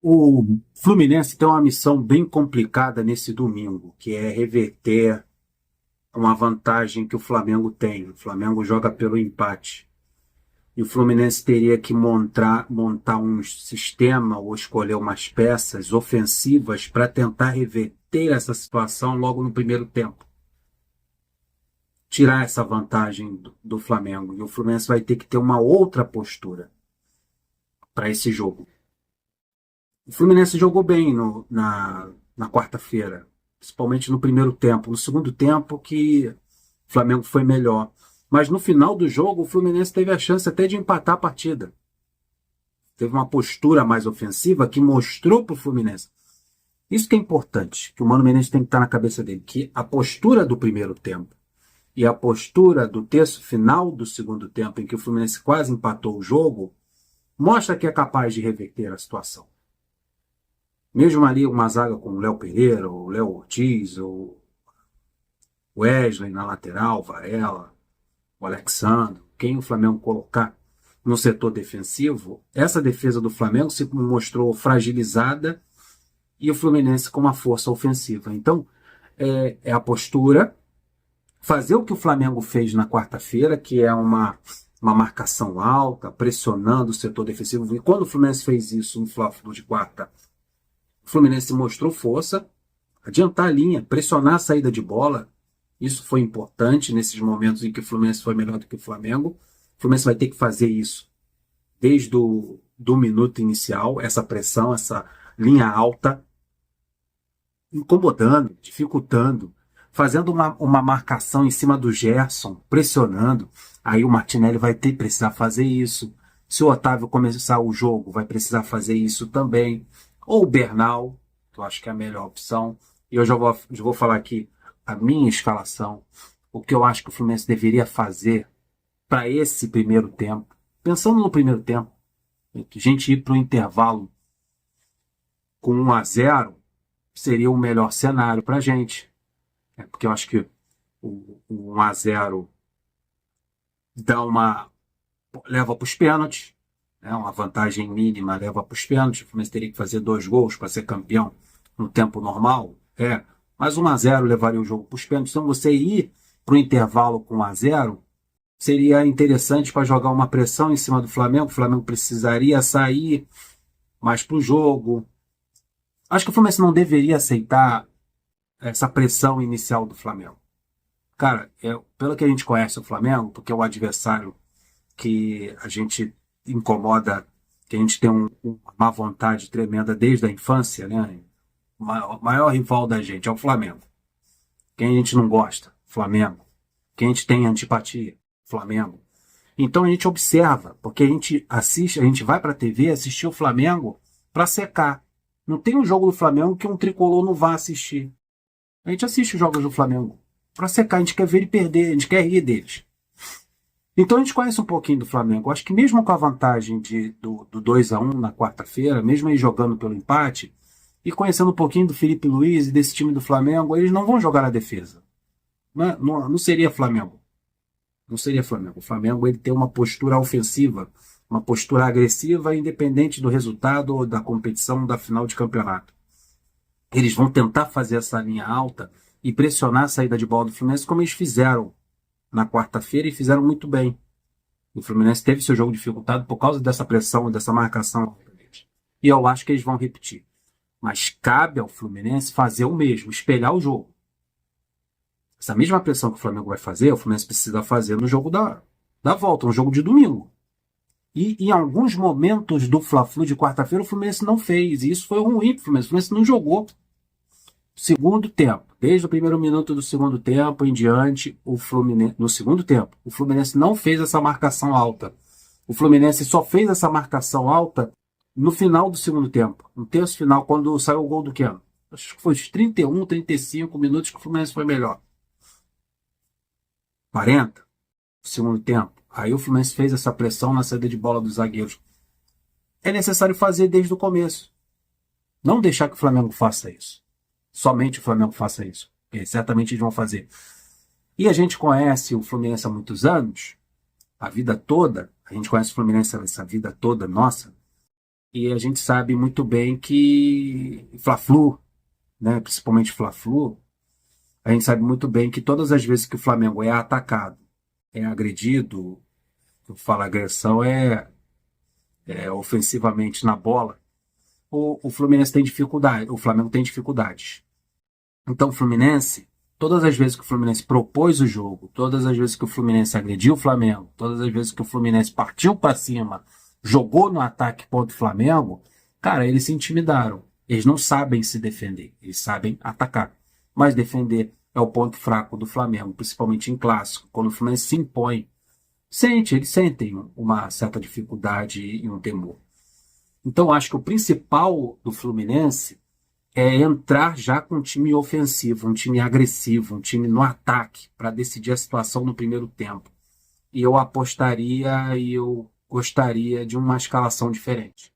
O Fluminense tem uma missão bem complicada nesse domingo, que é reverter uma vantagem que o Flamengo tem. O Flamengo joga pelo empate. E o Fluminense teria que montar um sistema ou escolher umas peças ofensivas para tentar reverter essa situação logo no primeiro tempo. Tirar essa vantagem do Flamengo. E o Fluminense vai ter que ter uma outra postura para esse jogo. O Fluminense jogou bem na quarta-feira, principalmente no primeiro tempo. No segundo tempo que o Flamengo foi melhor. Mas no final do jogo, o Fluminense teve a chance até de empatar a partida. Teve uma postura mais ofensiva que mostrou para o Fluminense. Isso que é importante, que o Mano Menezes tem que estar na cabeça dele, que a postura do primeiro tempo e a postura do terço final do segundo tempo, em que o Fluminense quase empatou o jogo, mostra que é capaz de reverter a situação. Mesmo ali uma zaga com o Léo Pereira, o Léo Ortiz, o Wesley na lateral, Varela, o Alexandre, quem o Flamengo colocar no setor defensivo, essa defesa do Flamengo se mostrou fragilizada e o Fluminense com uma força ofensiva. Então, é a postura, fazer o que o Flamengo fez na quarta-feira, que é uma marcação alta, pressionando o setor defensivo. E quando o Fluminense fez isso no Fla-Flu de quarta, o Fluminense mostrou força, adiantar a linha, pressionar a saída de bola. Isso foi importante nesses momentos em que o Fluminense foi melhor do que o Flamengo. O Fluminense vai ter que fazer isso desde do minuto inicial, essa pressão, essa linha alta, incomodando, dificultando, fazendo uma marcação em cima do Gerson, pressionando. Aí o Martinelli vai precisar fazer isso. Se o Otávio começar o jogo, vai precisar fazer isso também. Ou o Bernal, que eu acho que é a melhor opção. E eu já vou falar aqui a minha escalação, o que eu acho que o Fluminense deveria fazer para esse primeiro tempo. Pensando no primeiro tempo, a gente ir para o intervalo com 1-0 seria o melhor cenário para a gente. Porque eu acho que o 1-0 leva para os pênaltis, né? Uma vantagem mínima leva para os pênaltis. O Fluminense teria que fazer 2 gols para ser campeão no tempo normal. Mas 1-0 levaria o jogo para os pênaltis. Então você ir para o intervalo com 1-0 seria interessante para jogar uma pressão em cima do Flamengo. O Flamengo precisaria sair mais para o jogo. Acho que o Fluminense não deveria aceitar essa pressão inicial do Flamengo. Cara, pelo que a gente conhece o Flamengo, porque é o adversário que a gente incomoda, que a gente tem uma má vontade tremenda desde a infância, né? O maior rival da gente é o Flamengo. Quem a gente não gosta? Flamengo. Quem a gente tem antipatia? Flamengo. Então a gente observa, porque a gente assiste, a gente vai para a TV assistir o Flamengo para secar. Não tem um jogo do Flamengo que um tricolor não vá assistir. A gente assiste os jogos do Flamengo para secar, a gente quer ver ele perder, a gente quer rir deles. Então a gente conhece um pouquinho do Flamengo. Acho que mesmo com a vantagem do 2-1 na quarta-feira, mesmo aí jogando pelo empate, e conhecendo um pouquinho do Felipe Luiz e desse time do Flamengo, eles não vão jogar na defesa. Não seria Flamengo. Não seria Flamengo. O Flamengo ele tem uma postura ofensiva, uma postura agressiva, independente do resultado ou da competição da final de campeonato. Eles vão tentar fazer essa linha alta e pressionar a saída de bola do Fluminense, como eles fizeram na quarta-feira e fizeram muito bem. O Fluminense teve seu jogo dificultado por causa dessa pressão, dessa marcação. E eu acho que eles vão repetir. Mas cabe ao Fluminense fazer o mesmo, espelhar o jogo. Essa mesma pressão que o Flamengo vai fazer, o Fluminense precisa fazer no jogo da volta, no jogo de domingo. E em alguns momentos do Fla-Flu de quarta-feira, o Fluminense não fez. E isso foi ruim para o Fluminense. O Fluminense não jogou. Segundo tempo, desde o primeiro minuto do segundo tempo em diante, no segundo tempo, o Fluminense não fez essa marcação alta. O Fluminense só fez essa marcação alta no final do segundo tempo, no terço final, quando saiu o gol do Keno. Acho que foi os 31, 35 minutos que o Fluminense foi melhor. 40, segundo tempo. Aí o Fluminense fez essa pressão na saída de bola dos zagueiros. É necessário fazer desde o começo. Não deixar que o Flamengo faça isso. Somente o Flamengo faça isso. Certamente eles vão fazer. E a gente conhece o Fluminense há muitos anos, a vida toda, a gente conhece o Fluminense essa vida toda, nossa, E a gente sabe muito bem que Fla-Flu, né, principalmente Fla-Flu, a gente sabe muito bem que todas as vezes que o Flamengo é atacado, é agredido, eu falo agressão é ofensivamente na bola, o Fluminense tem dificuldade, o Flamengo tem dificuldades. Então o Fluminense, todas as vezes que o Fluminense propôs o jogo, todas as vezes que o Fluminense agrediu o Flamengo, todas as vezes que o Fluminense partiu para cima, jogou no ataque contra o Flamengo, cara, eles se intimidaram. Eles não sabem se defender, eles sabem atacar. Mas defender é o ponto fraco do Flamengo, principalmente em clássico. Quando o Fluminense se impõe, eles sentem uma certa dificuldade e um temor. Então, acho que o principal do Fluminense é entrar já com um time ofensivo, um time agressivo, um time no ataque, para decidir a situação no primeiro tempo. E eu apostaria e eu gostaria de uma escalação diferente.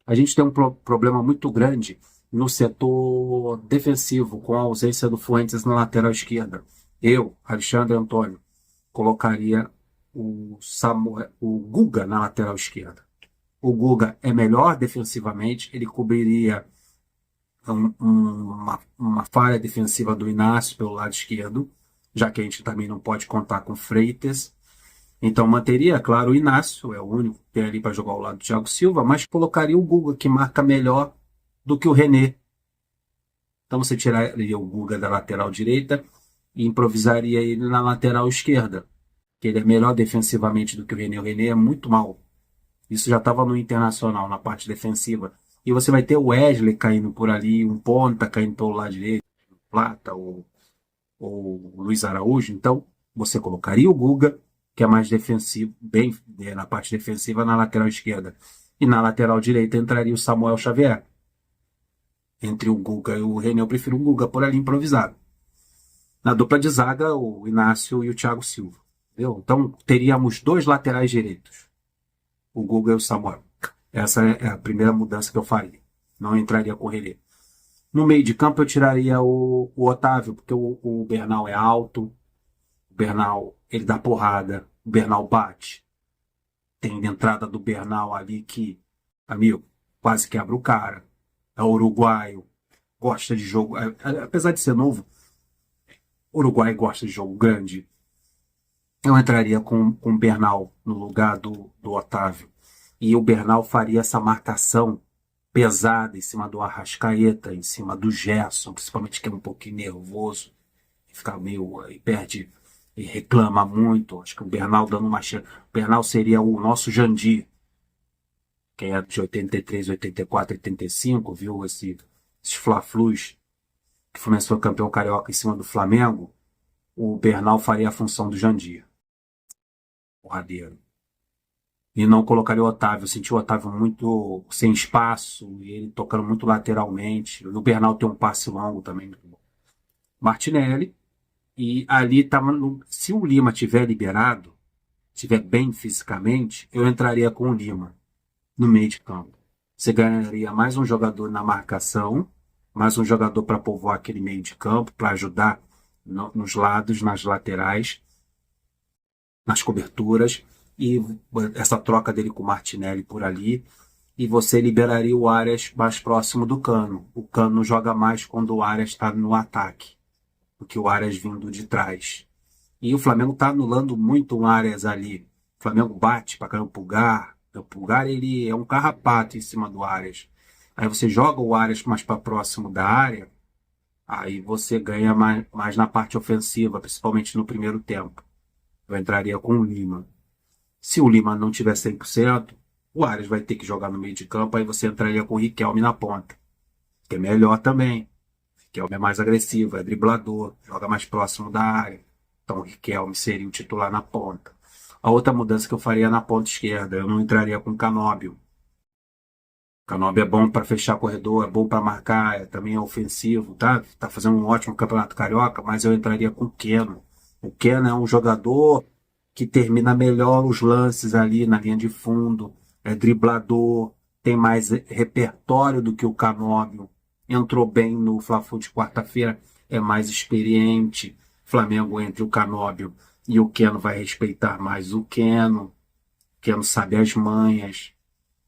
A gente tem um problema muito grande no setor defensivo, com a ausência do Fuentes na lateral esquerda. Eu, Alexandre Antônio, colocaria o Guga na lateral esquerda. O Guga é melhor defensivamente, ele cobriria uma falha defensiva do Inácio pelo lado esquerdo, já que a gente também não pode contar com Freitas. Então manteria, claro, o Inácio, é o único que tem ali para jogar ao lado do Thiago Silva, mas colocaria o Guga, que marca melhor do que o René. Então você tiraria o Guga da lateral direita e improvisaria ele na lateral esquerda, que ele é melhor defensivamente do que o René. O René é muito mal. Isso já estava no Internacional, na parte defensiva. E você vai ter o Wesley caindo por ali, um ponta caindo pelo lado direito, Plata ou Luiz Araújo. Então, você colocaria o Guga, que é mais defensivo, bem na parte defensiva, na lateral esquerda. E na lateral direita entraria o Samuel Xavier. Entre o Guga e o René, eu prefiro o Guga por ali improvisado. Na dupla de zaga, o Inácio e o Thiago Silva. Entendeu? Então, teríamos dois laterais direitos, o Guga e o Samuel. Essa é a primeira mudança que eu faria. Não entraria com o René. No meio de campo, eu tiraria o Otávio, porque o Bernal é alto, o Bernal ele dá porrada, o Bernal bate. Tem a entrada do Bernal ali que, amigo, quase quebra o cara. É uruguaio, gosta de jogo. Apesar de ser novo, o Uruguai gosta de jogo grande. Eu entraria com o Bernal no lugar do Otávio. E o Bernal faria essa marcação pesada em cima do Arrascaeta, em cima do Gerson, principalmente que é um pouquinho nervoso, fica meio e perde e reclama muito. Acho que o Bernal dando uma chance. O Bernal seria o nosso Jandir, que é de 83, 84, 85, viu esses Fla-Flus, que o Fluminense foi campeão carioca em cima do Flamengo. O Bernal faria a função do Jandir, porradeiro. E não colocaria o Otávio. Eu senti o Otávio muito sem espaço, e ele tocando muito lateralmente. O Bernal tem um passe longo também. Martinelli. E ali estava. Se o Lima tiver liberado, tiver bem fisicamente, eu entraria com o Lima no meio de campo. Você ganharia mais um jogador na marcação, mais um jogador para povoar aquele meio de campo, para ajudar nos lados, nas laterais, nas coberturas, e essa troca dele com o Martinelli por ali, e você liberaria o Arias mais próximo do Cano. O Cano joga mais quando o Arias está no ataque, do que o Arias vindo de trás. E o Flamengo está anulando muito o Arias ali. O Flamengo bate para caramba o Pulgar. O Pulgar ele é um carrapato em cima do Arias. Aí você joga o Arias mais para próximo da área, aí você ganha mais na parte ofensiva, principalmente no primeiro tempo. Eu entraria com o Lima. Se o Lima não tiver 100%, o Arias vai ter que jogar no meio de campo, aí você entraria com o Riquelme na ponta, que é melhor também. O Riquelme é mais agressivo, é driblador, joga mais próximo da área. Então o Riquelme seria o titular na ponta. A outra mudança que eu faria na ponta esquerda, eu não entraria com o Canóbio. O Canóbio é bom para fechar corredor, é bom para marcar, também é ofensivo, tá? Tá fazendo um ótimo campeonato carioca, mas eu entraria com o Keno. O Keno é um jogador que termina melhor os lances ali na linha de fundo, é driblador, tem mais repertório do que o Canóbio, entrou bem no Fla-Flu de quarta-feira, é mais experiente. Flamengo entre o Canóbio e o Keno vai respeitar mais o Keno. O Keno sabe as manhas.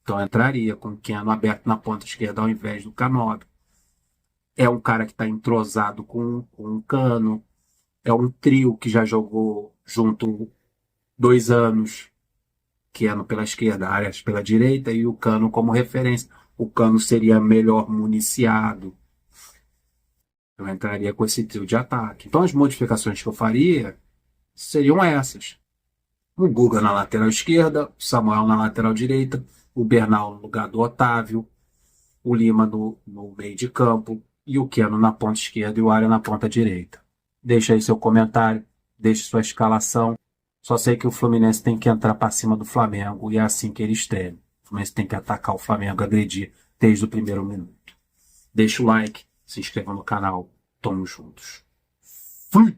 Então eu entraria com o Keno aberto na ponta esquerda ao invés do Canóbio. É um cara que está entrosado com o Cano. É um trio que já jogou junto 2 anos. Keno pela esquerda, Arias pela direita e o Cano como referência. O Cano seria melhor municiado. Eu entraria com esse trio de ataque. Então as modificações que eu faria seriam essas. O Guga na lateral esquerda, o Samuel na lateral direita, o Bernal no lugar do Otávio, o Lima no meio de campo e o Keno na ponta esquerda e o Arias na ponta direita. Deixa aí seu comentário, deixe sua escalação. Só sei que o Fluminense tem que entrar para cima do Flamengo e é assim que eles treinam. O Fluminense tem que atacar o Flamengo, agredir desde o primeiro minuto. Deixa o like, se inscreva no canal. Tamo juntos. Fui!